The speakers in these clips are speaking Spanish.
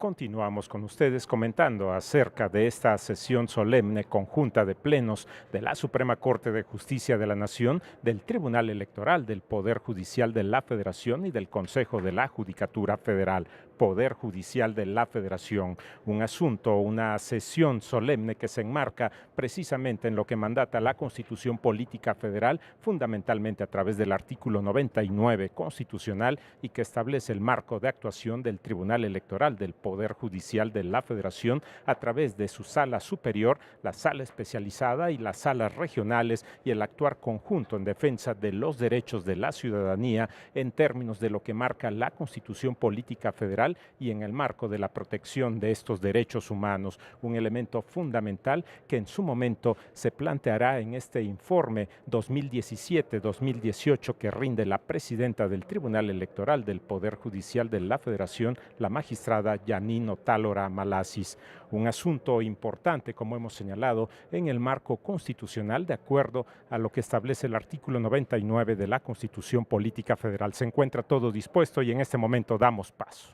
continuamos con ustedes comentando acerca de esta sesión solemne conjunta de plenos de la Suprema Corte de Justicia de la Nación, del Tribunal Electoral, del Poder Judicial de la Federación y del Consejo de la Judicatura Federal. Poder Judicial de la Federación, un asunto, una sesión solemne que se enmarca precisamente en lo que mandata la Constitución Política Federal, fundamentalmente a través del artículo 99 constitucional y que establece el marco de actuación del Tribunal Electoral del Poder Judicial de la Federación a través de su sala superior, la sala especializada y las salas regionales y el actuar conjunto en defensa de los derechos de la ciudadanía en términos de lo que marca la Constitución Política Federal y en el marco de la protección de estos derechos humanos, un elemento fundamental que en su momento se planteará en este informe 2017-2018 que rinde la presidenta del Tribunal Electoral del Poder Judicial de la Federación, la magistrada Janine Otálora Malasis. Un asunto importante, como hemos señalado, en el marco constitucional de acuerdo a lo que establece el artículo 99 de la Constitución Política Federal. Se encuentra todo dispuesto y en este momento damos paso.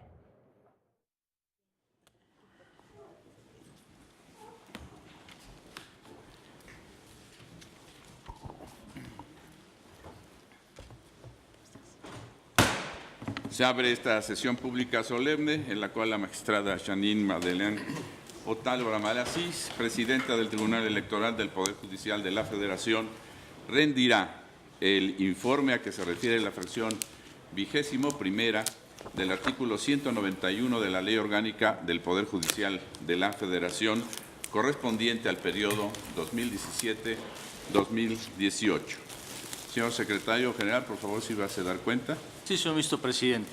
Se abre esta sesión pública solemne en la cual la magistrada Janine Madeleine Otálora Malasis, presidenta del Tribunal Electoral del Poder Judicial de la Federación, rendirá el informe a que se refiere la fracción 21ª del artículo 191 de la Ley Orgánica del Poder Judicial de la Federación, correspondiente al periodo 2017-2018. Señor Secretario General, por favor, si va a dar cuenta. Sí, señor ministro presidente.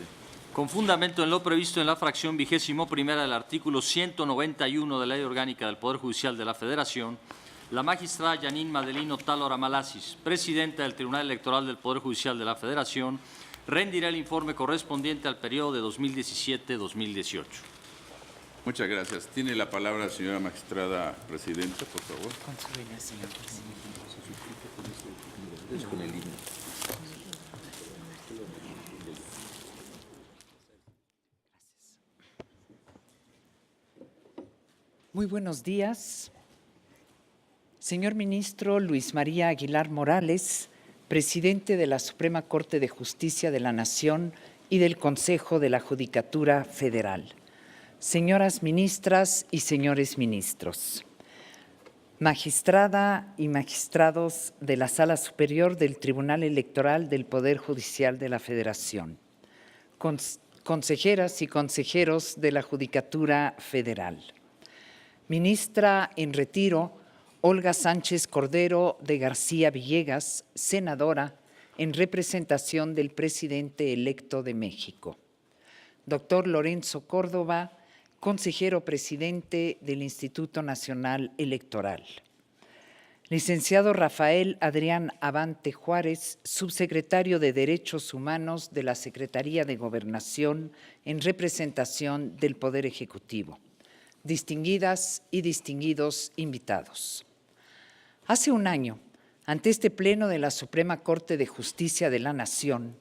Con fundamento en lo previsto en la fracción 21ª del artículo 191 de la Ley Orgánica del Poder Judicial de la Federación, la magistrada Janine Madeleine Otálora Malasis, presidenta del Tribunal Electoral del Poder Judicial de la Federación, rendirá el informe correspondiente al periodo de 2017-2018. Muchas gracias. Tiene la palabra la señora magistrada presidenta, por favor. Consuela, señor presidente. Muy buenos días. Señor ministro Luis María Aguilar Morales, presidente de la Suprema Corte de Justicia de la Nación y del Consejo de la Judicatura Federal. Señoras ministras y señores ministros. Magistrada y magistrados de la Sala Superior del Tribunal Electoral del Poder Judicial de la Federación. Consejeras y consejeros de la Judicatura Federal. Ministra en retiro, Olga Sánchez Cordero de García Villegas, senadora en representación del presidente electo de México. Doctor Lorenzo Córdoba, consejero presidente del Instituto Nacional Electoral. Licenciado Rafael Adrián Abante Juárez, subsecretario de Derechos Humanos de la Secretaría de Gobernación en representación del Poder Ejecutivo. Distinguidas y distinguidos invitados. Hace un año, ante este pleno de la Suprema Corte de Justicia de la Nación,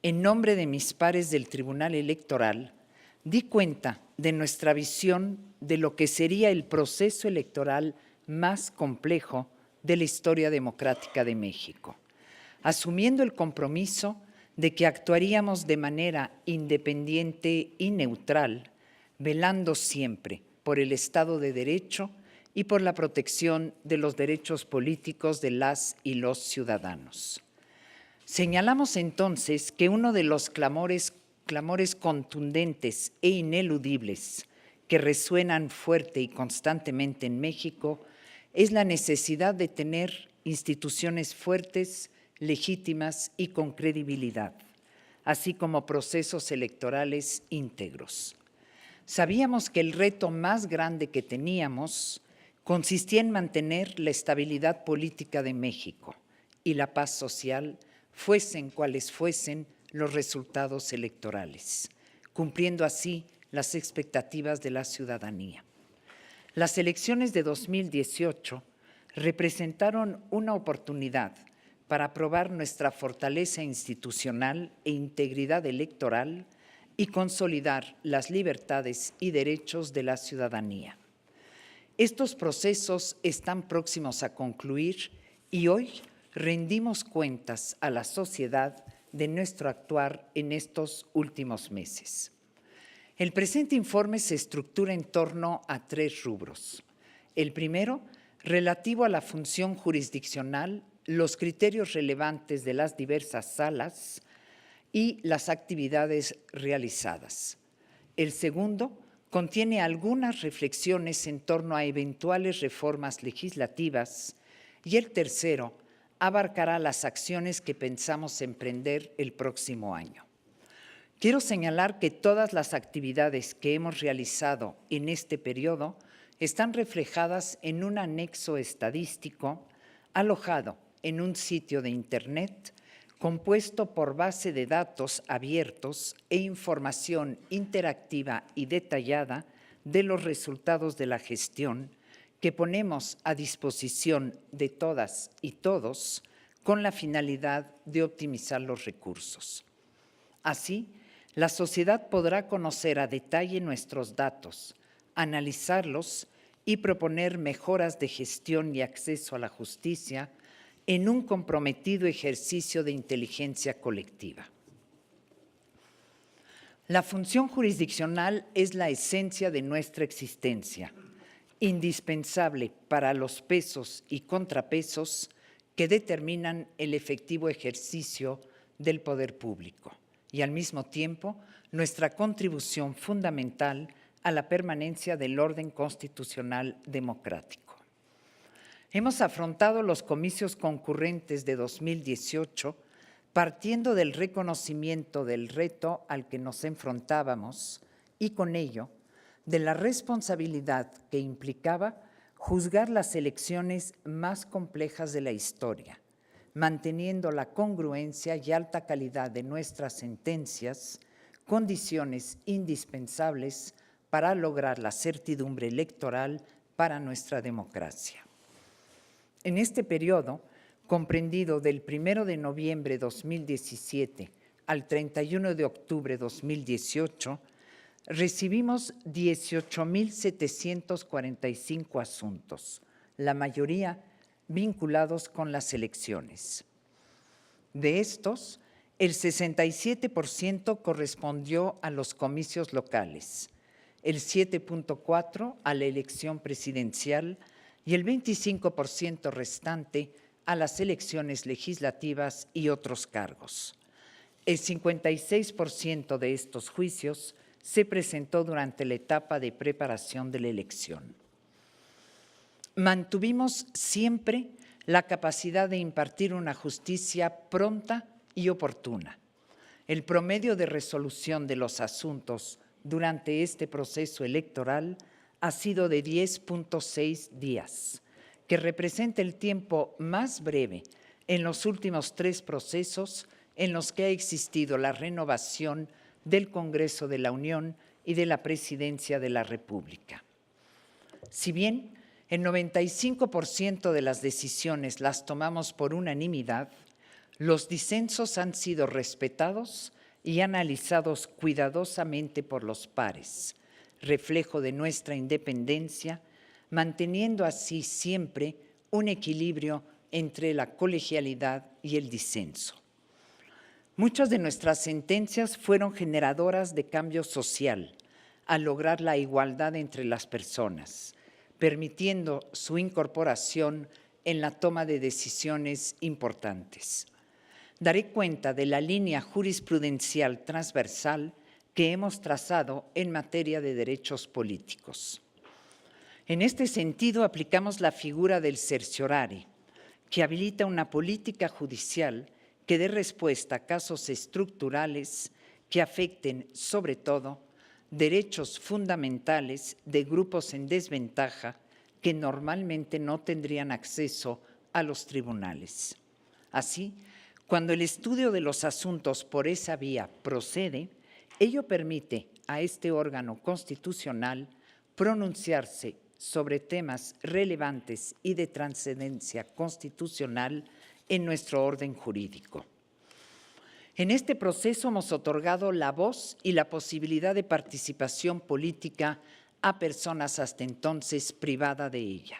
en nombre de mis pares del Tribunal Electoral, di cuenta de nuestra visión de lo que sería el proceso electoral más complejo de la historia democrática de México, asumiendo el compromiso de que actuaríamos de manera independiente y neutral, velando siempre por el Estado de Derecho y por la protección de los derechos políticos de las y los ciudadanos. Señalamos entonces que uno de los clamores contundentes e ineludibles que resuenan fuerte y constantemente en México es la necesidad de tener instituciones fuertes, legítimas y con credibilidad, así como procesos electorales íntegros. Sabíamos que el reto más grande que teníamos consistía en mantener la estabilidad política de México y la paz social, fuesen cuales fuesen los resultados electorales, cumpliendo así las expectativas de la ciudadanía. Las elecciones de 2018 representaron una oportunidad para probar nuestra fortaleza institucional e integridad electoral y consolidar las libertades y derechos de la ciudadanía. Estos procesos están próximos a concluir y hoy rendimos cuentas a la sociedad de nuestro actuar en estos últimos meses. El presente informe se estructura en torno a 3 rubros. El primero, relativo a la función jurisdiccional, los criterios relevantes de las diversas salas y las actividades realizadas. El segundo, contiene algunas reflexiones en torno a eventuales reformas legislativas y el tercero abarcará las acciones que pensamos emprender el próximo año. Quiero señalar que todas las actividades que hemos realizado en este periodo están reflejadas en un anexo estadístico alojado en un sitio de Internet compuesto por base de datos abiertos e información interactiva y detallada de los resultados de la gestión que ponemos a disposición de todas y todos con la finalidad de optimizar los recursos. Así, la sociedad podrá conocer a detalle nuestros datos, analizarlos y proponer mejoras de gestión y acceso a la justicia en un comprometido ejercicio de inteligencia colectiva. La función jurisdiccional es la esencia de nuestra existencia, indispensable para los pesos y contrapesos que determinan el efectivo ejercicio del poder público y al mismo tiempo nuestra contribución fundamental a la permanencia del orden constitucional democrático. Hemos afrontado los comicios concurrentes de 2018 partiendo del reconocimiento del reto al que nos enfrentábamos y con ello de la responsabilidad que implicaba juzgar las elecciones más complejas de la historia, manteniendo la congruencia y alta calidad de nuestras sentencias, condiciones indispensables para lograr la certidumbre electoral para nuestra democracia. En este periodo, comprendido del 1 de noviembre de 2017 al 31 de octubre de 2018, recibimos 18.745 asuntos, la mayoría vinculados con las elecciones. De estos, el 67% correspondió a los comicios locales, el 7.4% a la elección presidencial y el 25% restante a las elecciones legislativas y otros cargos. El 56% de estos juicios se presentó durante la etapa de preparación de la elección. Mantuvimos siempre la capacidad de impartir una justicia pronta y oportuna. El promedio de resolución de los asuntos durante este proceso electoral ha sido de 10.6 días, que representa el tiempo más breve en los últimos 3 procesos en los que ha existido la renovación del Congreso de la Unión y de la Presidencia de la República. Si bien el 95% de las decisiones las tomamos por unanimidad, los disensos han sido respetados y analizados cuidadosamente por los pares, reflejo de nuestra independencia, manteniendo así siempre un equilibrio entre la colegialidad y el disenso. Muchas de nuestras sentencias fueron generadoras de cambio social al lograr la igualdad entre las personas, permitiendo su incorporación en la toma de decisiones importantes. Daré cuenta de la línea jurisprudencial transversal que hemos trazado en materia de derechos políticos. En este sentido, aplicamos la figura del certiorari, que habilita una política judicial que dé respuesta a casos estructurales que afecten, sobre todo, derechos fundamentales de grupos en desventaja que normalmente no tendrían acceso a los tribunales. Así, cuando el estudio de los asuntos por esa vía procede, ello permite a este órgano constitucional pronunciarse sobre temas relevantes y de trascendencia constitucional en nuestro orden jurídico. En este proceso hemos otorgado la voz y la posibilidad de participación política a personas hasta entonces privadas de ella.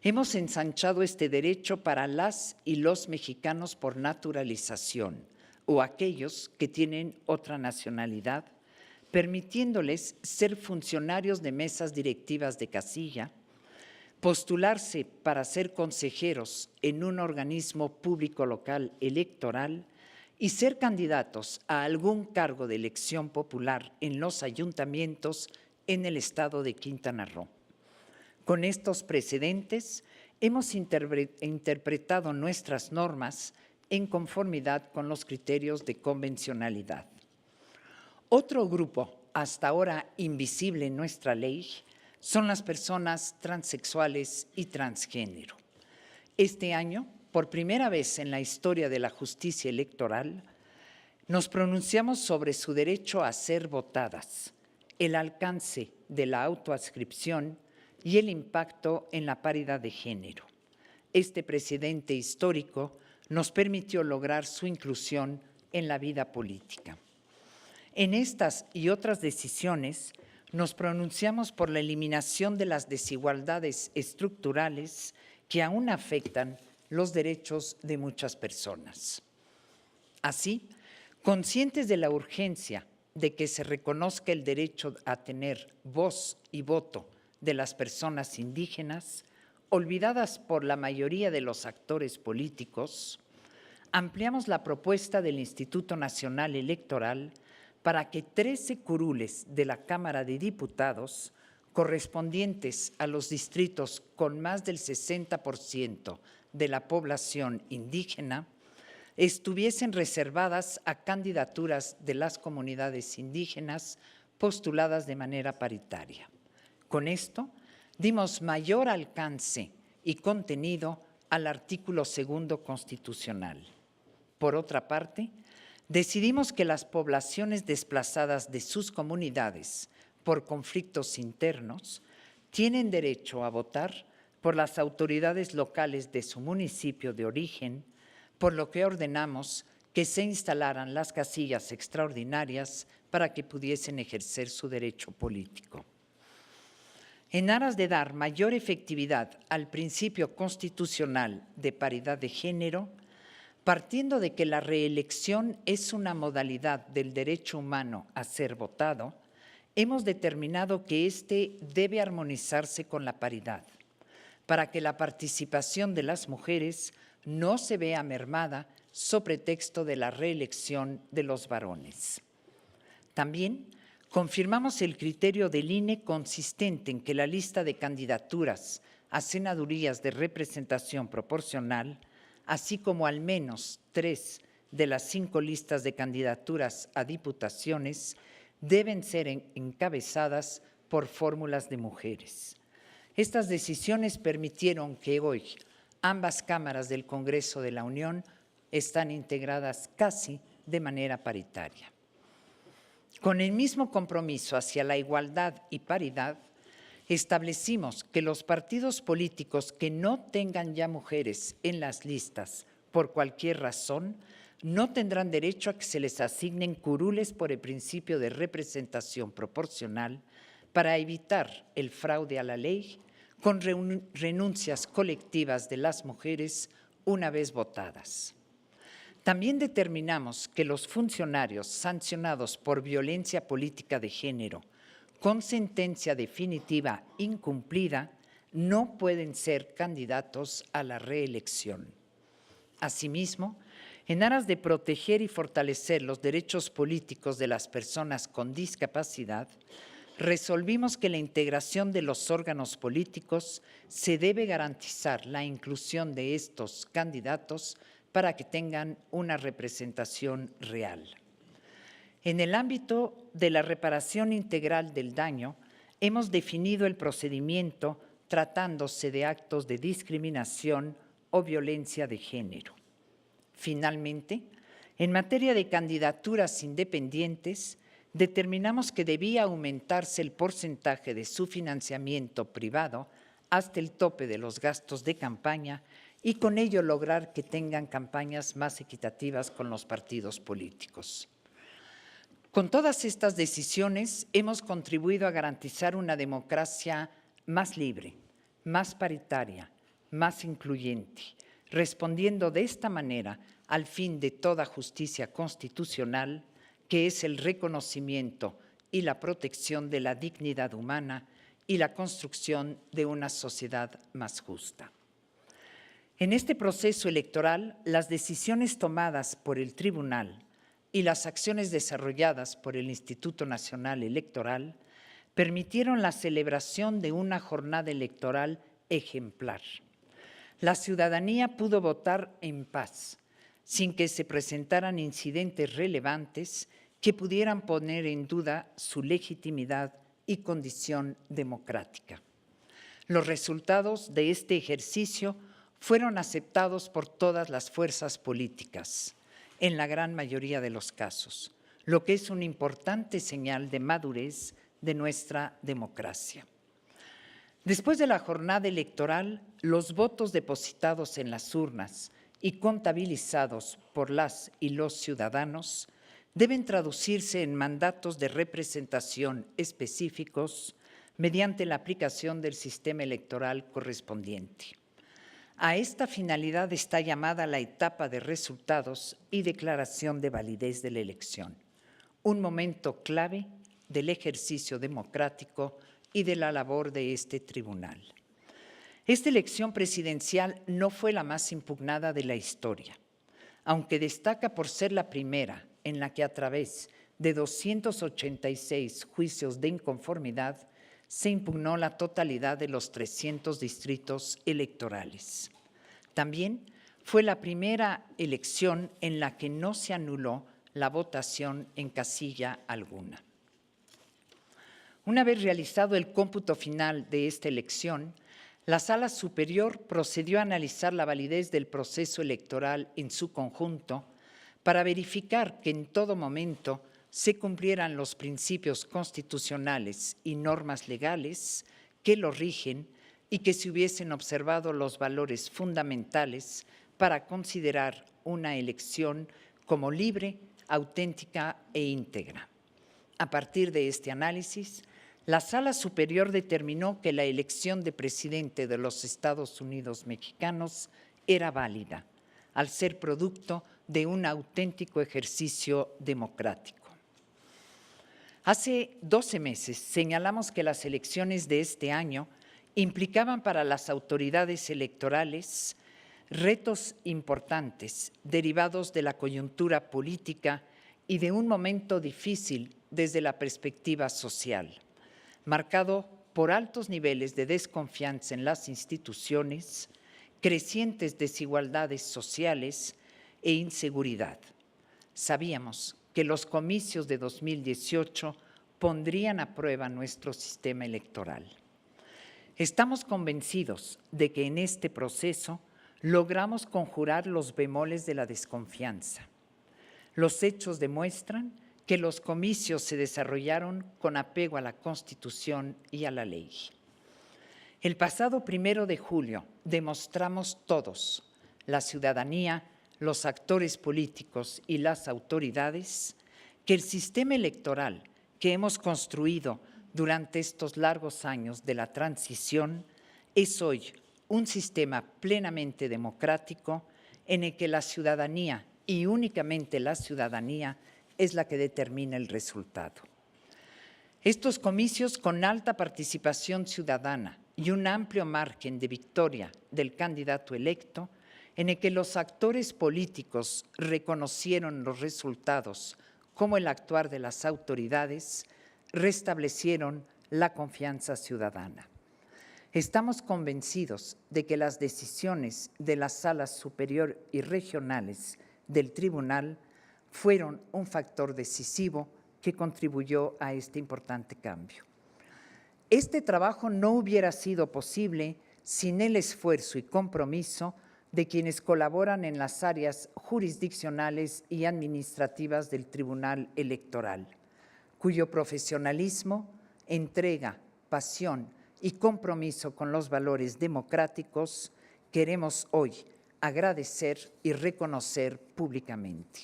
Hemos ensanchado este derecho para las y los mexicanos por naturalización o aquellos que tienen otra nacionalidad, permitiéndoles ser funcionarios de mesas directivas de casilla, postularse para ser consejeros en un organismo público local electoral y ser candidatos a algún cargo de elección popular en los ayuntamientos en el estado de Quintana Roo. Con estos precedentes, hemos interpretado nuestras normas en conformidad con los criterios de convencionalidad. Otro grupo, hasta ahora invisible en nuestra ley, son las personas transexuales y transgénero. Este año, por primera vez en la historia de la justicia electoral, nos pronunciamos sobre su derecho a ser votadas, el alcance de la autoadscripción y el impacto en la paridad de género. Este precedente histórico nos permitió lograr su inclusión en la vida política. En estas y otras decisiones nos pronunciamos por la eliminación de las desigualdades estructurales que aún afectan los derechos de muchas personas. Así, conscientes de la urgencia de que se reconozca el derecho a tener voz y voto de las personas indígenas, olvidadas por la mayoría de los actores políticos, ampliamos la propuesta del Instituto Nacional Electoral para que 13 curules de la Cámara de Diputados, correspondientes a los distritos con más del 60% de la población indígena, estuviesen reservadas a candidaturas de las comunidades indígenas postuladas de manera paritaria. Con esto, dimos mayor alcance y contenido al artículo 2 constitucional. Por otra parte, decidimos que las poblaciones desplazadas de sus comunidades por conflictos internos tienen derecho a votar por las autoridades locales de su municipio de origen, por lo que ordenamos que se instalaran las casillas extraordinarias para que pudiesen ejercer su derecho político. En aras de dar mayor efectividad al principio constitucional de paridad de género, partiendo de que la reelección es una modalidad del derecho humano a ser votado, hemos determinado que éste debe armonizarse con la paridad, para que la participación de las mujeres no se vea mermada sobre pretexto de la reelección de los varones. También confirmamos el criterio del INE consistente en que la lista de candidaturas a senadurías de representación proporcional, así como al menos 3 de las 5 listas de candidaturas a diputaciones, deben ser encabezadas por fórmulas de mujeres. Estas decisiones permitieron que hoy ambas cámaras del Congreso de la Unión están integradas casi de manera paritaria. Con el mismo compromiso hacia la igualdad y paridad, establecimos que los partidos políticos que no tengan ya mujeres en las listas por cualquier razón no tendrán derecho a que se les asignen curules por el principio de representación proporcional para evitar el fraude a la ley con renuncias colectivas de las mujeres una vez votadas. También determinamos que los funcionarios sancionados por violencia política de género con sentencia definitiva incumplida no pueden ser candidatos a la reelección. Asimismo, en aras de proteger y fortalecer los derechos políticos de las personas con discapacidad, resolvimos que la integración de los órganos políticos se debe garantizar la inclusión de estos candidatos para que tengan una representación real. En el ámbito de la reparación integral del daño, hemos definido el procedimiento tratándose de actos de discriminación o violencia de género. Finalmente, en materia de candidaturas independientes, determinamos que debía aumentarse el porcentaje de su financiamiento privado hasta el tope de los gastos de campaña y con ello lograr que tengan campañas más equitativas con los partidos políticos. Con todas estas decisiones hemos contribuido a garantizar una democracia más libre, más paritaria, más incluyente, respondiendo de esta manera al fin de toda justicia constitucional, que es el reconocimiento y la protección de la dignidad humana y la construcción de una sociedad más justa. En este proceso electoral, las decisiones tomadas por el Tribunal y las acciones desarrolladas por el Instituto Nacional Electoral permitieron la celebración de una jornada electoral ejemplar. La ciudadanía pudo votar en paz, sin que se presentaran incidentes relevantes que pudieran poner en duda su legitimidad y condición democrática. Los resultados de este ejercicio fueron aceptados por todas las fuerzas políticas, en la gran mayoría de los casos, lo que es una importante señal de madurez de nuestra democracia. Después de la jornada electoral, los votos depositados en las urnas y contabilizados por las y los ciudadanos deben traducirse en mandatos de representación específicos mediante la aplicación del sistema electoral correspondiente. A esta finalidad está llamada la etapa de resultados y declaración de validez de la elección, un momento clave del ejercicio democrático y de la labor de este tribunal. Esta elección presidencial no fue la más impugnada de la historia, aunque destaca por ser la primera en la que a través de 286 juicios de inconformidad se impugnó la totalidad de los 300 distritos electorales. También fue la primera elección en la que no se anuló la votación en casilla alguna. Una vez realizado el cómputo final de esta elección, la Sala Superior procedió a analizar la validez del proceso electoral en su conjunto para verificar que en todo momento se cumplieran los principios constitucionales y normas legales que lo rigen y que se hubiesen observado los valores fundamentales para considerar una elección como libre, auténtica e íntegra. A partir de este análisis, la Sala Superior determinó que la elección de presidente de los Estados Unidos mexicanos era válida, al ser producto de un auténtico ejercicio democrático. Hace 12 meses señalamos que las elecciones de este año implicaban para las autoridades electorales retos importantes derivados de la coyuntura política y de un momento difícil desde la perspectiva social, marcado por altos niveles de desconfianza en las instituciones, crecientes desigualdades sociales e inseguridad. Sabíamos que los comicios de 2018 pondrían a prueba nuestro sistema electoral. Estamos convencidos de que en este proceso logramos conjurar los bemoles de la desconfianza. Los hechos demuestran que los comicios se desarrollaron con apego a la Constitución y a la ley. El pasado 1 de julio demostramos todos, la ciudadanía, los actores políticos y las autoridades, que el sistema electoral que hemos construido durante estos largos años de la transición es hoy un sistema plenamente democrático en el que la ciudadanía y únicamente la ciudadanía es la que determina el resultado. Estos comicios con alta participación ciudadana y un amplio margen de victoria del candidato electo, en el que los actores políticos reconocieron los resultados como el actuar de las autoridades, restablecieron la confianza ciudadana. Estamos convencidos de que las decisiones de las salas superior y regionales del tribunal fueron un factor decisivo que contribuyó a este importante cambio. Este trabajo no hubiera sido posible sin el esfuerzo y compromiso de quienes colaboran en las áreas jurisdiccionales y administrativas del Tribunal Electoral, cuyo profesionalismo, entrega, pasión y compromiso con los valores democráticos queremos hoy agradecer y reconocer públicamente.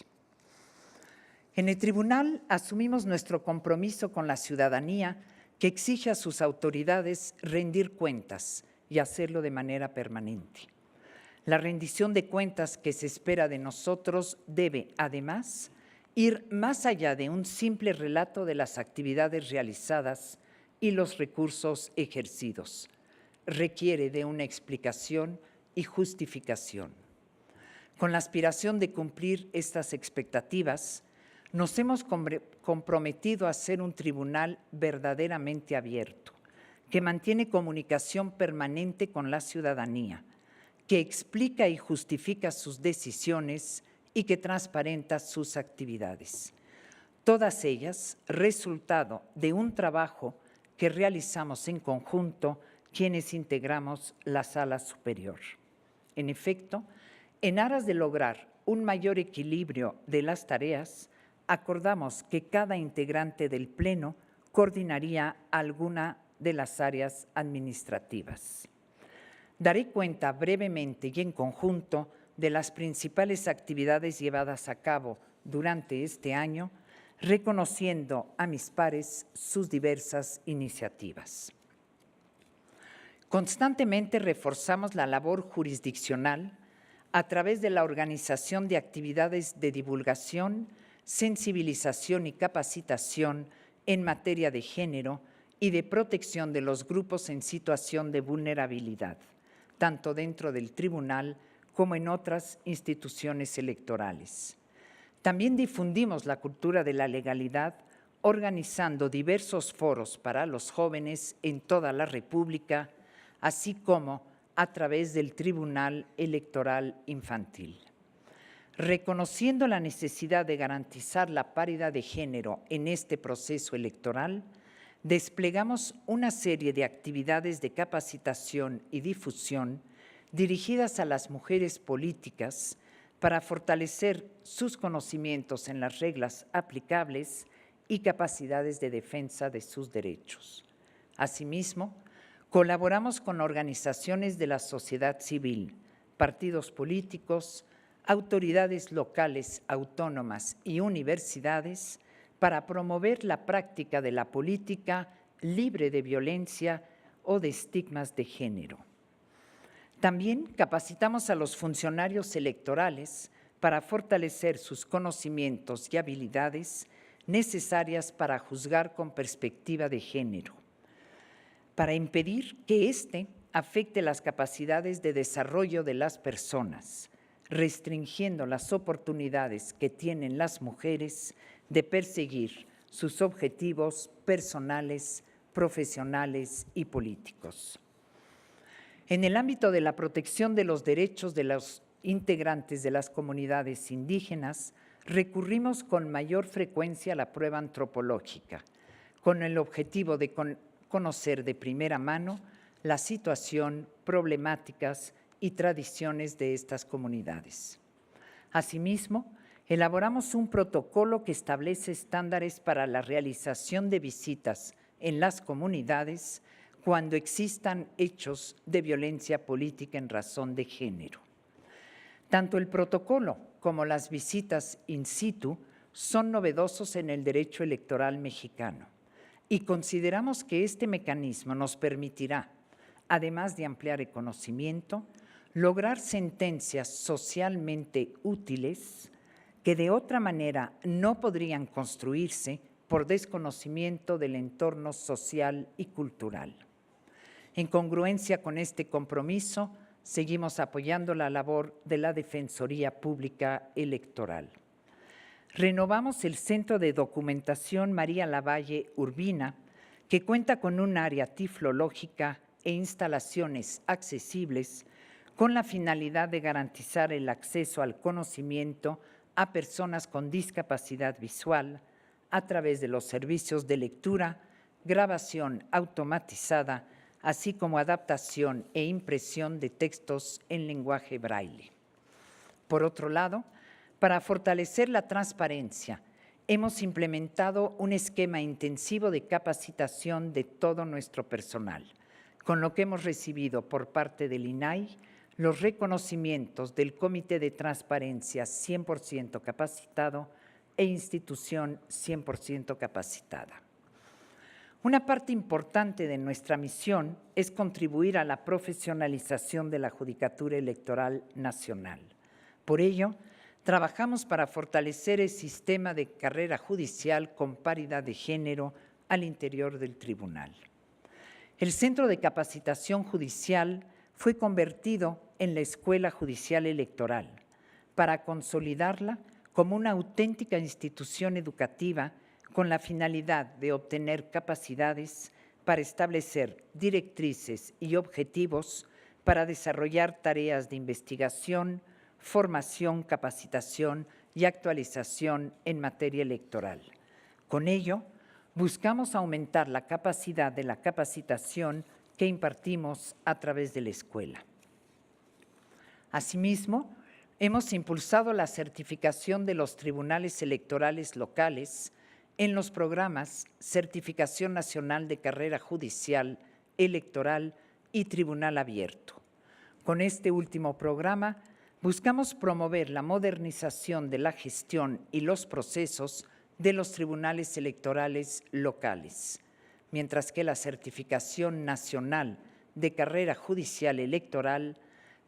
En el tribunal asumimos nuestro compromiso con la ciudadanía que exige a sus autoridades rendir cuentas y hacerlo de manera permanente. La rendición de cuentas que se espera de nosotros debe, además, ir más allá de un simple relato de las actividades realizadas y los recursos ejercidos. Requiere de una explicación y justificación. Con la aspiración de cumplir estas expectativas, nos hemos comprometido a ser un tribunal verdaderamente abierto, que mantiene comunicación permanente con la ciudadanía, que explica y justifica sus decisiones y que transparenta sus actividades. Todas ellas resultado de un trabajo que realizamos en conjunto quienes integramos la Sala Superior. En efecto, en aras de lograr un mayor equilibrio de las tareas, acordamos que cada integrante del Pleno coordinaría alguna de las áreas administrativas. Daré cuenta brevemente y en conjunto de las principales actividades llevadas a cabo durante este año, reconociendo a mis pares sus diversas iniciativas. Constantemente reforzamos la labor jurisdiccional a través de la organización de actividades de divulgación, sensibilización y capacitación en materia de género y de protección de los grupos en situación de vulnerabilidad, tanto dentro del tribunal como en otras instituciones electorales. También difundimos la cultura de la legalidad, organizando diversos foros para los jóvenes en toda la República, así como a través del Tribunal Electoral Infantil. Reconociendo la necesidad de garantizar la paridad de género en este proceso electoral, desplegamos una serie de actividades de capacitación y difusión dirigidas a las mujeres políticas para fortalecer sus conocimientos en las reglas aplicables y capacidades de defensa de sus derechos. Asimismo, colaboramos con organizaciones de la sociedad civil, partidos políticos, autoridades locales autónomas y universidades para promover la práctica de la política libre de violencia o de estigmas de género. También capacitamos a los funcionarios electorales para fortalecer sus conocimientos y habilidades necesarias para juzgar con perspectiva de género, para impedir que éste afecte las capacidades de desarrollo de las personas, restringiendo las oportunidades que tienen las mujeres de perseguir sus objetivos personales, profesionales y políticos. En el ámbito de la protección de los derechos de los integrantes de las comunidades indígenas, recurrimos con mayor frecuencia a la prueba antropológica, con el objetivo de conocer de primera mano la situación, problemáticas y tradiciones de estas comunidades. Asimismo, elaboramos un protocolo que establece estándares para la realización de visitas en las comunidades cuando existan hechos de violencia política en razón de género. Tanto el protocolo como las visitas in situ son novedosos en el derecho electoral mexicano y consideramos que este mecanismo nos permitirá, además de ampliar el conocimiento, lograr sentencias socialmente útiles que de otra manera no podrían construirse por desconocimiento del entorno social y cultural. En congruencia con este compromiso, seguimos apoyando la labor de la Defensoría Pública Electoral. Renovamos el Centro de Documentación María Lavalle Urbina, que cuenta con un área tiflológica e instalaciones accesibles con la finalidad de garantizar el acceso al conocimiento a personas con discapacidad visual a través de los servicios de lectura, grabación automatizada, así como adaptación e impresión de textos en lenguaje braille. Por otro lado, para fortalecer la transparencia, hemos implementado un esquema intensivo de capacitación de todo nuestro personal, con lo que hemos recibido por parte del INAI los reconocimientos del Comité de Transparencia 100% capacitado e institución 100% capacitada. Una parte importante de nuestra misión es contribuir a la profesionalización de la Judicatura Electoral Nacional. Por ello, trabajamos para fortalecer el sistema de carrera judicial con paridad de género al interior del tribunal. El Centro de Capacitación Judicial fue convertido en la Escuela Judicial Electoral para consolidarla como una auténtica institución educativa con la finalidad de obtener capacidades para establecer directrices y objetivos para desarrollar tareas de investigación, formación, capacitación y actualización en materia electoral. Con ello, buscamos aumentar la capacidad de la capacitación que impartimos a través de la escuela. Asimismo, hemos impulsado la certificación de los tribunales electorales locales en los programas Certificación Nacional de Carrera Judicial, Electoral y Tribunal Abierto. Con este último programa, buscamos promover la modernización de la gestión y los procesos de los tribunales electorales locales, mientras que la Certificación Nacional de Carrera Judicial Electoral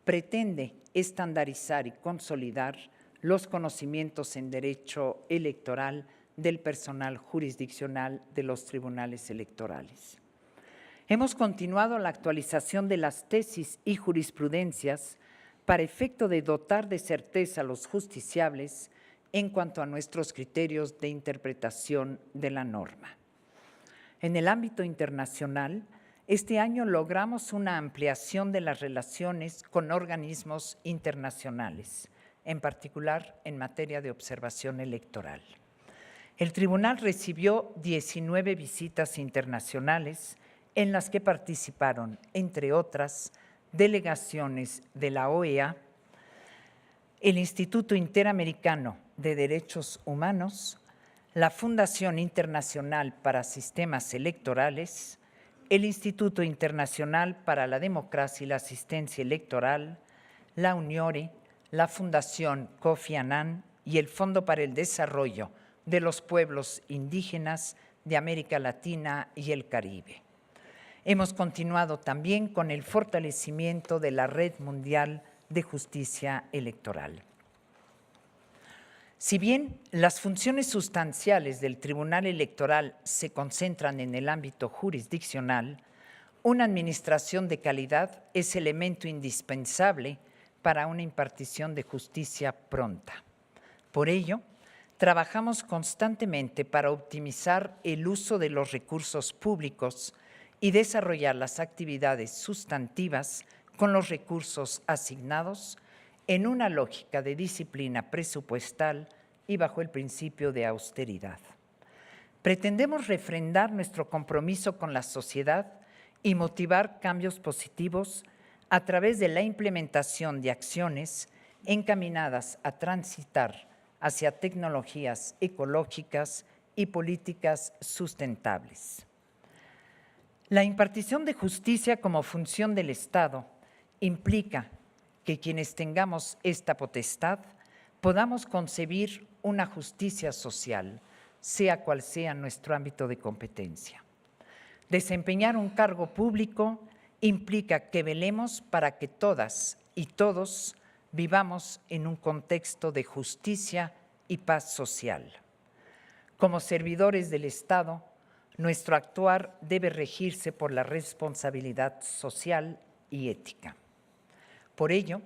pretende estandarizar y consolidar los conocimientos en derecho electoral del personal jurisdiccional de los tribunales electorales. Hemos continuado la actualización de las tesis y jurisprudencias para efecto de dotar de certeza a los justiciables en cuanto a nuestros criterios de interpretación de la norma. En el ámbito internacional, este año logramos una ampliación de las relaciones con organismos internacionales, en particular en materia de observación electoral. El tribunal recibió 19 visitas internacionales en las que participaron, entre otras, delegaciones de la OEA, el Instituto Interamericano de Derechos Humanos, la Fundación Internacional para Sistemas Electorales, el Instituto Internacional para la Democracia y la Asistencia Electoral, la UNIORE, la Fundación Kofi Annan y el Fondo para el Desarrollo de los Pueblos Indígenas de América Latina y el Caribe. Hemos continuado también con el fortalecimiento de la Red Mundial de Justicia Electoral. Si bien las funciones sustanciales del Tribunal Electoral se concentran en el ámbito jurisdiccional, una administración de calidad es elemento indispensable para una impartición de justicia pronta. Por ello, trabajamos constantemente para optimizar el uso de los recursos públicos y desarrollar las actividades sustantivas con los recursos asignados en una lógica de disciplina presupuestal y bajo el principio de austeridad. Pretendemos refrendar nuestro compromiso con la sociedad y motivar cambios positivos a través de la implementación de acciones encaminadas a transitar hacia tecnologías ecológicas y políticas sustentables. La impartición de justicia como función del Estado implica que quienes tengamos esta potestad podamos concebir una justicia social, sea cual sea nuestro ámbito de competencia. Desempeñar un cargo público implica que velemos para que todas y todos vivamos en un contexto de justicia y paz social. Como servidores del Estado, nuestro actuar debe regirse por la responsabilidad social y ética. Por ello,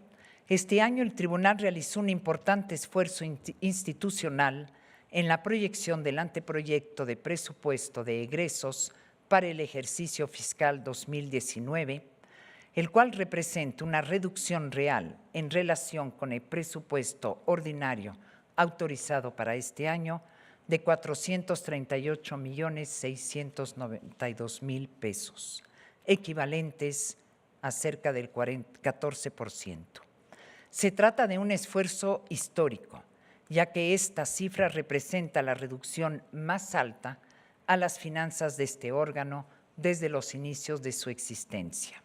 este año el Tribunal realizó un importante esfuerzo institucional en la proyección del anteproyecto de presupuesto de egresos para el ejercicio fiscal 2019, el cual representa una reducción real en relación con el presupuesto ordinario autorizado para este año de 438.692.000 pesos, equivalentes a cerca del 14%. Se trata de un esfuerzo histórico, ya que esta cifra representa la reducción más alta a las finanzas de este órgano desde los inicios de su existencia.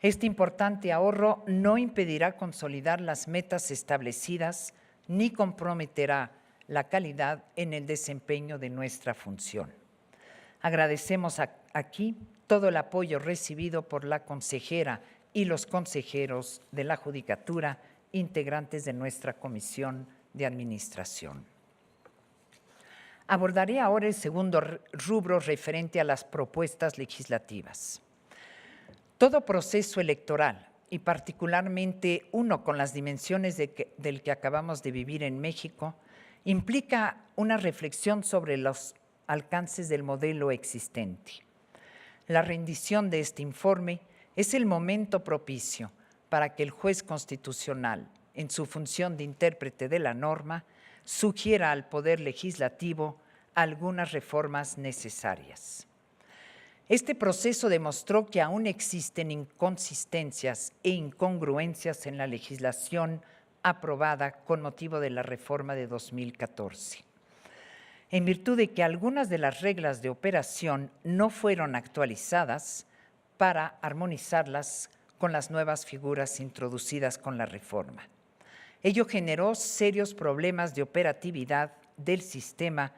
Este importante ahorro no impedirá consolidar las metas establecidas ni comprometerá la calidad en el desempeño de nuestra función. Agradecemos aquí todo el apoyo recibido por la consejera y los consejeros de la Judicatura, integrantes de nuestra Comisión de Administración. Abordaré ahora el segundo rubro referente a las propuestas legislativas. Todo proceso electoral, y particularmente uno con las dimensiones del que acabamos de vivir en México, implica una reflexión sobre los alcances del modelo existente. La rendición de este informe es el momento propicio para que el juez constitucional, en su función de intérprete de la norma, sugiera al Poder Legislativo algunas reformas necesarias. Este proceso demostró que aún existen inconsistencias e incongruencias en la legislación aprobada con motivo de la reforma de 2014. En virtud de que algunas de las reglas de operación no fueron actualizadas para armonizarlas con las nuevas figuras introducidas con la reforma. Ello generó serios problemas de operatividad del sistema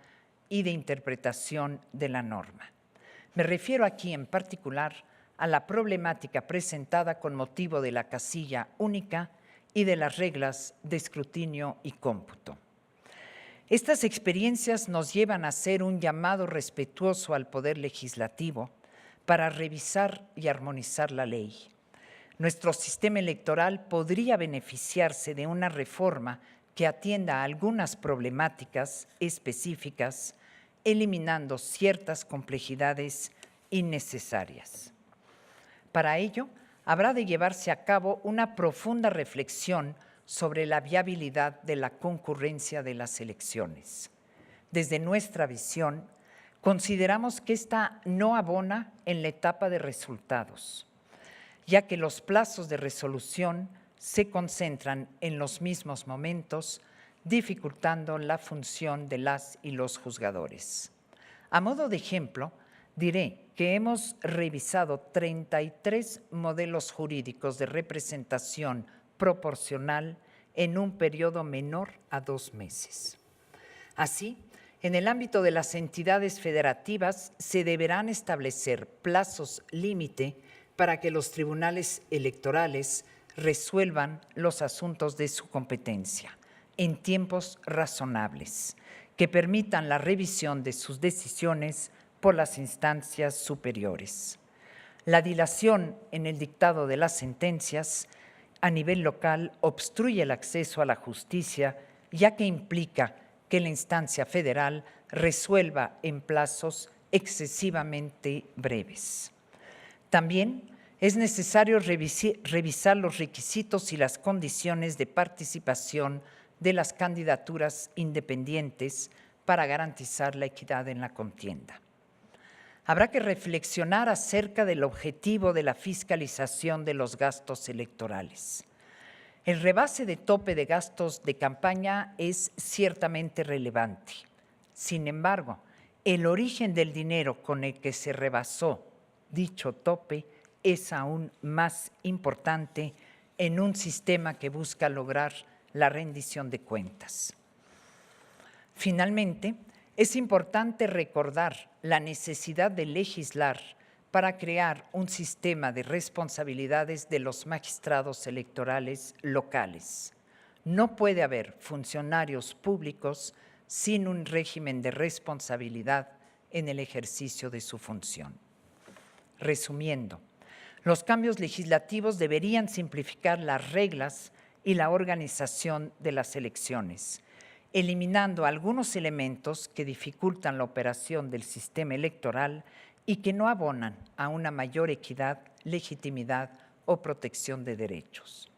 y de interpretación de la norma. Me refiero aquí en particular a la problemática presentada con motivo de la casilla única y de las reglas de escrutinio y cómputo. Estas experiencias nos llevan a hacer un llamado respetuoso al Poder Legislativo para revisar y armonizar la ley. Nuestro sistema electoral podría beneficiarse de una reforma que atienda a algunas problemáticas específicas, eliminando ciertas complejidades innecesarias. Para ello, habrá de llevarse a cabo una profunda reflexión sobre la viabilidad de la concurrencia de las elecciones. Desde nuestra visión, consideramos que esta no abona en la etapa de resultados, ya que los plazos de resolución se concentran en los mismos momentos, dificultando la función de las y los juzgadores. A modo de ejemplo, diré que hemos revisado 33 modelos jurídicos de representación proporcional en un periodo menor a 2 meses. Así, en el ámbito de las entidades federativas se deberán establecer plazos límite para que los tribunales electorales resuelvan los asuntos de su competencia en tiempos razonables, que permitan la revisión de sus decisiones por las instancias superiores. La dilación en el dictado de las sentencias a nivel local obstruye el acceso a la justicia, ya que implica que la instancia federal resuelva en plazos excesivamente breves. También es necesario revisar los requisitos y las condiciones de participación de las candidaturas independientes para garantizar la equidad en la contienda. Habrá que reflexionar acerca del objetivo de la fiscalización de los gastos electorales. El rebase de tope de gastos de campaña es ciertamente relevante. Sin embargo, el origen del dinero con el que se rebasó dicho tope es aún más importante en un sistema que busca lograr la rendición de cuentas. Finalmente, es importante recordar la necesidad de legislar para crear un sistema de responsabilidades de los magistrados electorales locales. No puede haber funcionarios públicos sin un régimen de responsabilidad en el ejercicio de su función. Resumiendo, los cambios legislativos deberían simplificar las reglas y la organización de las elecciones, eliminando algunos elementos que dificultan la operación del sistema electoral y que no abonan a una mayor equidad, legitimidad o protección de derechos.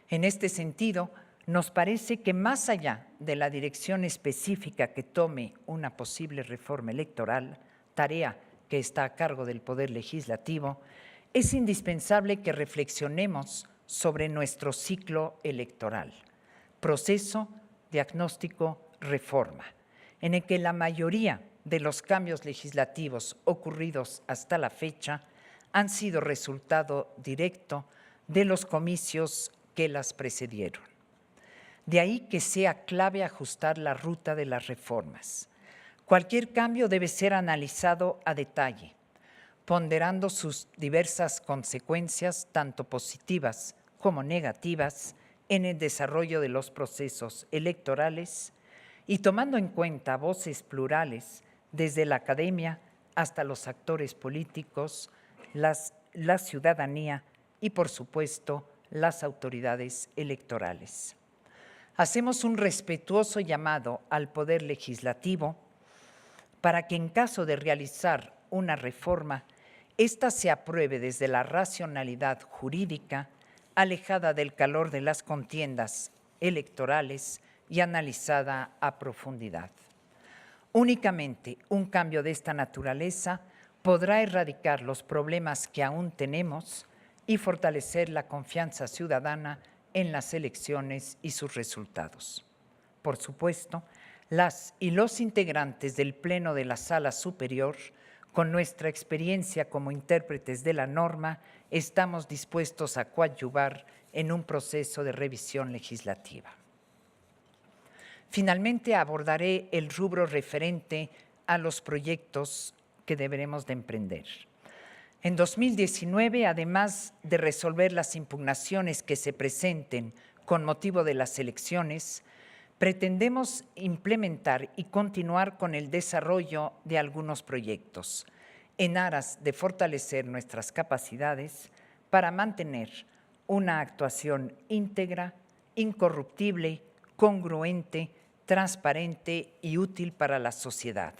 En este sentido, nos parece que más allá de la dirección específica que tome una posible reforma electoral, tarea que está a cargo del Poder Legislativo, es indispensable que reflexionemos sobre nuestro ciclo electoral, proceso, diagnóstico, reforma, en el que la mayoría de los cambios legislativos ocurridos hasta la fecha han sido resultado directo de los comicios que las precedieron. De ahí que sea clave ajustar la ruta de las reformas. Cualquier cambio debe ser analizado a detalle, ponderando sus diversas consecuencias, tanto positivas como negativas, en el desarrollo de los procesos electorales y tomando en cuenta voces plurales desde la academia hasta los actores políticos, la ciudadanía y, por supuesto, las autoridades electorales. Hacemos un respetuoso llamado al Poder Legislativo para que en caso de realizar una reforma, ésta se apruebe desde la racionalidad jurídica, alejada del calor de las contiendas electorales y analizada a profundidad. Únicamente un cambio de esta naturaleza podrá erradicar los problemas que aún tenemos y fortalecer la confianza ciudadana en las elecciones y sus resultados. Por supuesto, las y los integrantes del Pleno de la Sala Superior, con nuestra experiencia como intérpretes de la norma, estamos dispuestos a coadyuvar en un proceso de revisión legislativa. Finalmente, abordaré el rubro referente a los proyectos que deberemos de emprender. En 2019, además de resolver las impugnaciones que se presenten con motivo de las elecciones, pretendemos implementar y continuar con el desarrollo de algunos proyectos en aras de fortalecer nuestras capacidades para mantener una actuación íntegra, incorruptible, congruente, transparente y útil para la sociedad.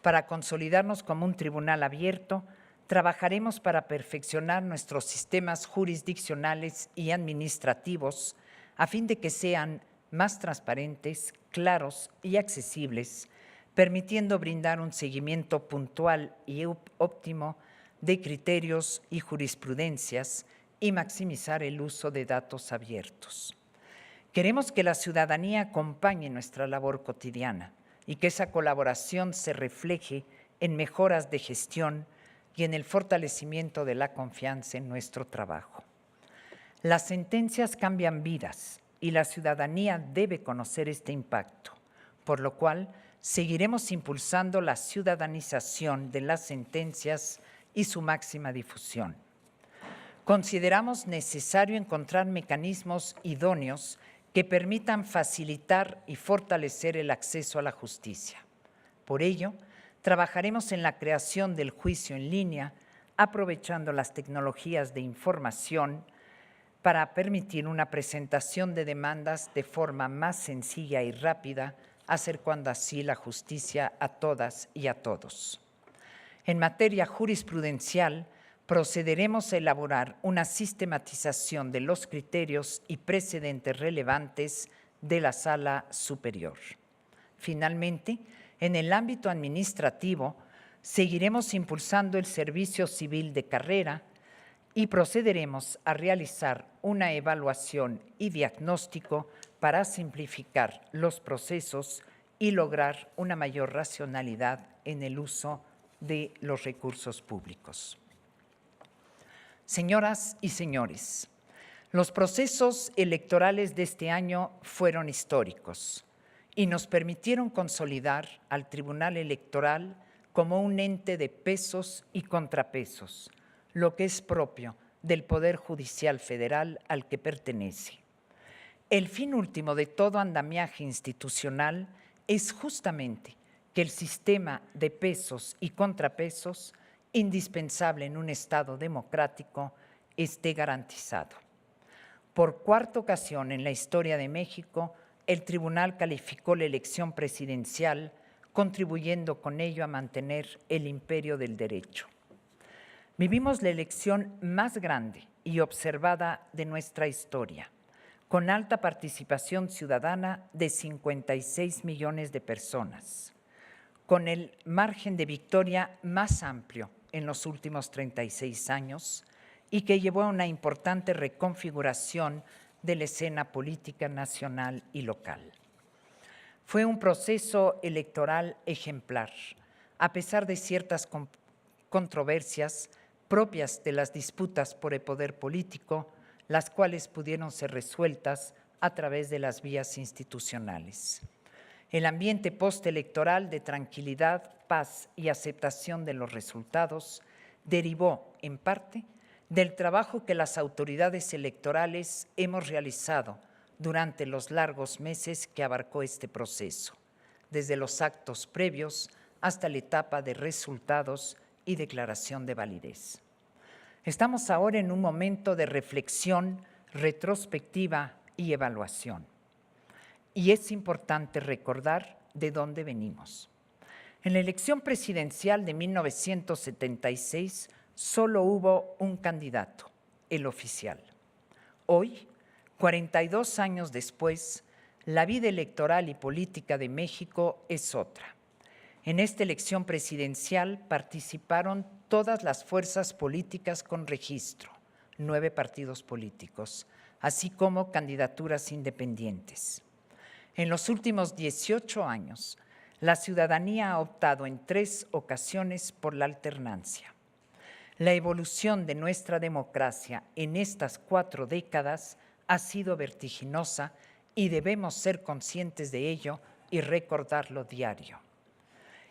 Para consolidarnos como un tribunal abierto, trabajaremos para perfeccionar nuestros sistemas jurisdiccionales y administrativos a fin de que sean más transparentes, claros y accesibles, permitiendo brindar un seguimiento puntual y óptimo de criterios y jurisprudencias y maximizar el uso de datos abiertos. Queremos que la ciudadanía acompañe nuestra labor cotidiana y que esa colaboración se refleje en mejoras de gestión y en el fortalecimiento de la confianza en nuestro trabajo. Las sentencias cambian vidas y la ciudadanía debe conocer este impacto, por lo cual seguiremos impulsando la ciudadanización de las sentencias y su máxima difusión. Consideramos necesario encontrar mecanismos idóneos que permitan facilitar y fortalecer el acceso a la justicia. Por ello, trabajaremos en la creación del juicio en línea, aprovechando las tecnologías de información para permitir una presentación de demandas de forma más sencilla y rápida, acercando así la justicia a todas y a todos. En materia jurisprudencial, procederemos a elaborar una sistematización de los criterios y precedentes relevantes de la Sala Superior. Finalmente, en el ámbito administrativo, seguiremos impulsando el servicio civil de carrera y procederemos a realizar una evaluación y diagnóstico para simplificar los procesos y lograr una mayor racionalidad en el uso de los recursos públicos. Señoras y señores, los procesos electorales de este año fueron históricos y nos permitieron consolidar al Tribunal Electoral como un ente de pesos y contrapesos, lo que es propio del Poder Judicial Federal al que pertenece. El fin último de todo andamiaje institucional es justamente que el sistema de pesos y contrapesos, indispensable en un Estado democrático, esté garantizado. Por cuarta ocasión en la historia de México, el tribunal calificó la elección presidencial, contribuyendo con ello a mantener el imperio del derecho. Vivimos la elección más grande y observada de nuestra historia, con alta participación ciudadana de 56 millones de personas, con el margen de victoria más amplio en los últimos 36 años y que llevó a una importante reconfiguración de la escena política nacional y local. Fue un proceso electoral ejemplar, a pesar de ciertas controversias propias de las disputas por el poder político, las cuales pudieron ser resueltas a través de las vías institucionales. El ambiente postelectoral de tranquilidad, paz y aceptación de los resultados derivó, en parte, del trabajo que las autoridades electorales hemos realizado durante los largos meses que abarcó este proceso, desde los actos previos hasta la etapa de resultados y declaración de validez. Estamos ahora en un momento de reflexión, retrospectiva y evaluación. Y es importante recordar de dónde venimos. En la elección presidencial de 1976 solo hubo un candidato, el oficial. Hoy, 42 años después, la vida electoral y política de México es otra. En esta elección presidencial participaron todas las fuerzas políticas con registro, 9 partidos políticos, así como candidaturas independientes. En los últimos 18 años, la ciudadanía ha optado en 3 ocasiones por la alternancia. La evolución de nuestra democracia en estas 4 décadas ha sido vertiginosa y debemos ser conscientes de ello y recordarlo diario.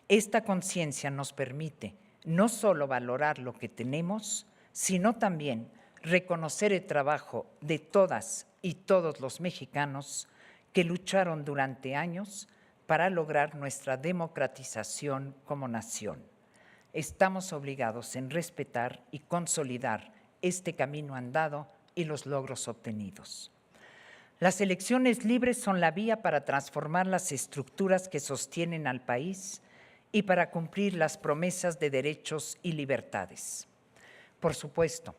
Esta conciencia nos permite no solo valorar lo que tenemos, sino también reconocer el trabajo de todas y todos los mexicanos que lucharon durante años para lograr nuestra democratización como nación. Estamos obligados en respetar y consolidar este camino andado y los logros obtenidos. Las elecciones libres son la vía para transformar las estructuras que sostienen al país y para cumplir las promesas de derechos y libertades. Por supuesto,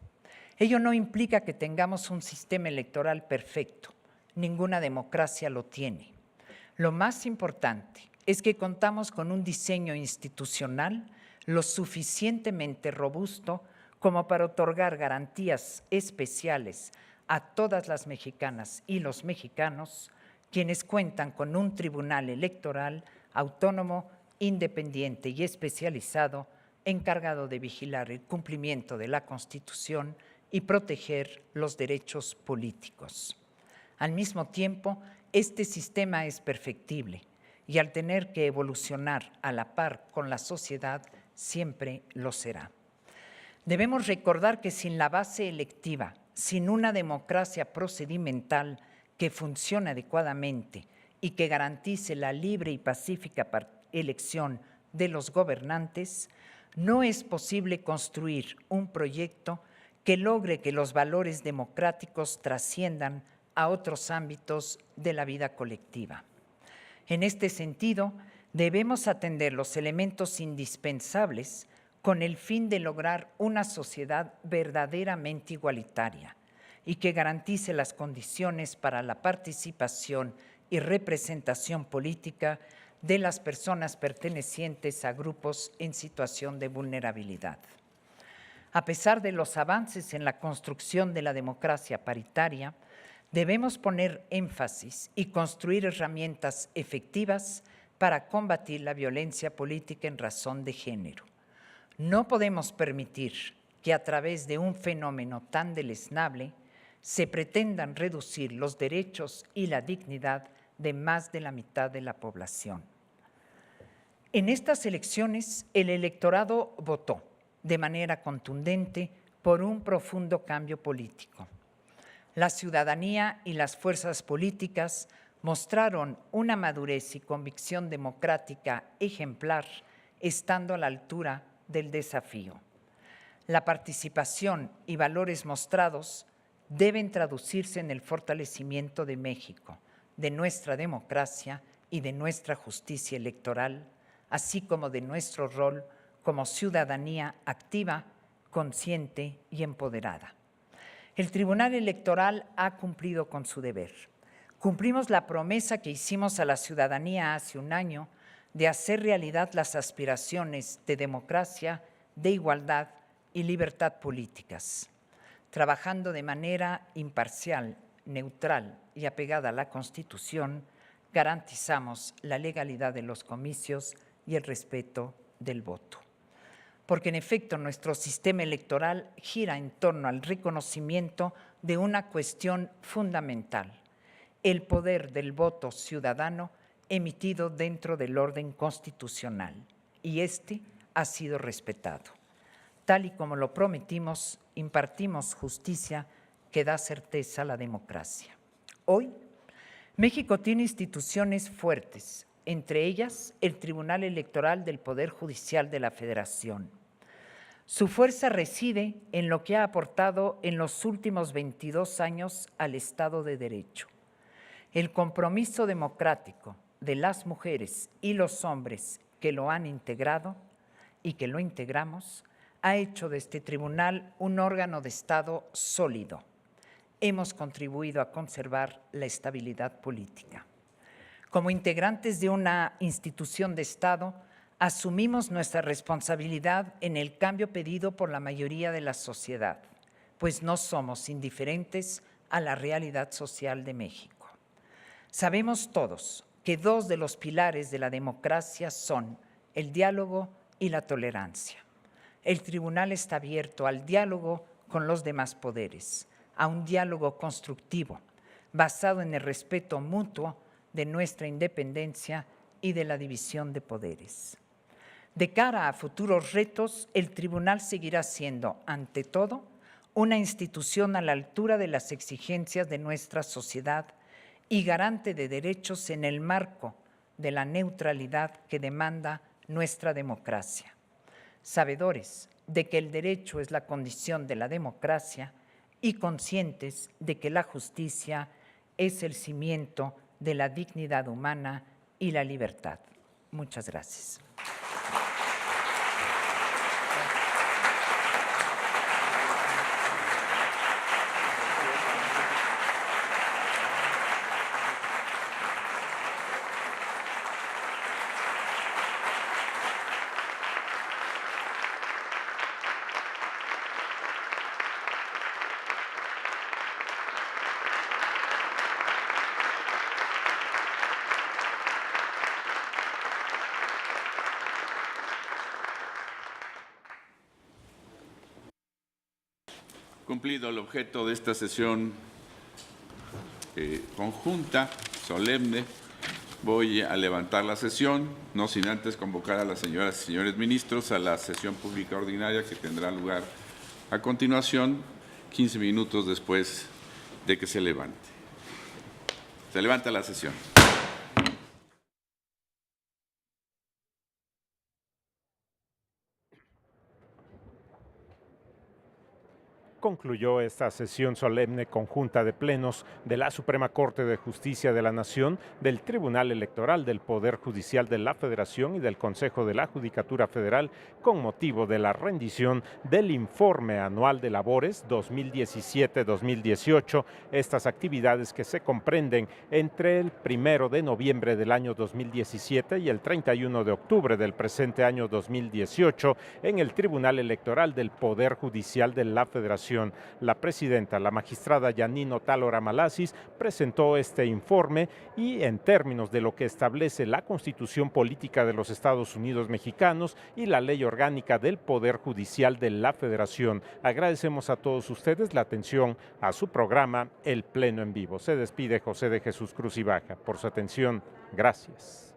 ello no implica que tengamos un sistema electoral perfecto. Ninguna democracia lo tiene. Lo más importante es que contamos con un diseño institucional lo suficientemente robusto como para otorgar garantías especiales a todas las mexicanas y los mexicanos, quienes cuentan con un tribunal electoral autónomo, independiente y especializado, encargado de vigilar el cumplimiento de la Constitución y proteger los derechos políticos. Al mismo tiempo, este sistema es perfectible y al tener que evolucionar a la par con la sociedad, siempre lo será. Debemos recordar que sin la base electiva, sin una democracia procedimental que funcione adecuadamente y que garantice la libre y pacífica elección de los gobernantes, no es posible construir un proyecto que logre que los valores democráticos trasciendan a otros ámbitos de la vida colectiva. En este sentido, debemos atender los elementos indispensables con el fin de lograr una sociedad verdaderamente igualitaria y que garantice las condiciones para la participación y representación política de las personas pertenecientes a grupos en situación de vulnerabilidad. A pesar de los avances en la construcción de la democracia paritaria, debemos poner énfasis y construir herramientas efectivas para combatir la violencia política en razón de género. No podemos permitir que a través de un fenómeno tan deleznable se pretendan reducir los derechos y la dignidad de más de la mitad de la población. En estas elecciones, el electorado votó de manera contundente por un profundo cambio político. La ciudadanía y las fuerzas políticas mostraron una madurez y convicción democrática ejemplar, estando a la altura del desafío. La participación y valores mostrados deben traducirse en el fortalecimiento de México, de nuestra democracia y de nuestra justicia electoral, así como de nuestro rol como ciudadanía activa, consciente y empoderada. El Tribunal Electoral ha cumplido con su deber. Cumplimos la promesa que hicimos a la ciudadanía hace un año de hacer realidad las aspiraciones de democracia, de igualdad y libertad políticas, trabajando de manera imparcial, neutral y apegada a la Constitución, garantizamos la legalidad de los comicios y el respeto del voto. porque en efecto nuestro sistema electoral gira en torno al reconocimiento de una cuestión fundamental, el poder del voto ciudadano emitido dentro del orden constitucional, y este ha sido respetado. Tal y como lo prometimos, impartimos justicia que da certeza a la democracia. Hoy, México tiene instituciones fuertes, entre ellas el Tribunal Electoral del Poder Judicial de la Federación. Su fuerza reside en lo que ha aportado en los últimos 22 años al Estado de Derecho. El compromiso democrático de las mujeres y los hombres que lo han integrado y que lo integramos, ha hecho de este tribunal un órgano de Estado sólido. Hemos contribuido a conservar la estabilidad política. Como integrantes de una institución de Estado, asumimos nuestra responsabilidad en el cambio pedido por la mayoría de la sociedad, pues no somos indiferentes a la realidad social de México. Sabemos todos que dos de los pilares de la democracia son el diálogo y la tolerancia. El tribunal está abierto al diálogo con los demás poderes, a un diálogo constructivo, basado en el respeto mutuo de nuestra independencia y de la división de poderes. De cara a futuros retos, el tribunal seguirá siendo, ante todo, una institución a la altura de las exigencias de nuestra sociedad y garante de derechos en el marco de la neutralidad que demanda nuestra democracia. Sabedores de que el derecho es la condición de la democracia y conscientes de que la justicia es el cimiento de la dignidad humana y la libertad. Muchas gracias. Cumplido el objeto de esta sesión conjunta, solemne, voy a levantar la sesión, no sin antes convocar a las señoras y señores ministros a la sesión pública ordinaria que tendrá lugar a continuación, 15 minutos después de que se levante. Se levanta la sesión. Concluyó esta sesión solemne conjunta de plenos de la Suprema Corte de Justicia de la Nación, del Tribunal Electoral del Poder Judicial de la Federación y del Consejo de la Judicatura Federal con motivo de la rendición del Informe Anual de Labores 2017-2018. Estas actividades que se comprenden entre el 1 de noviembre del año 2017 y el 31 de octubre del presente año 2018 en el Tribunal Electoral del Poder Judicial de la Federación. La presidenta, la magistrada Yanine Otálora Malasis, presentó este informe y en términos de lo que establece la Constitución Política de los Estados Unidos Mexicanos y la Ley Orgánica del Poder Judicial de la Federación. Agradecemos a todos ustedes la atención a su programa El Pleno en Vivo. Se despide José de Jesús Cruz y Baja. Por su atención, gracias.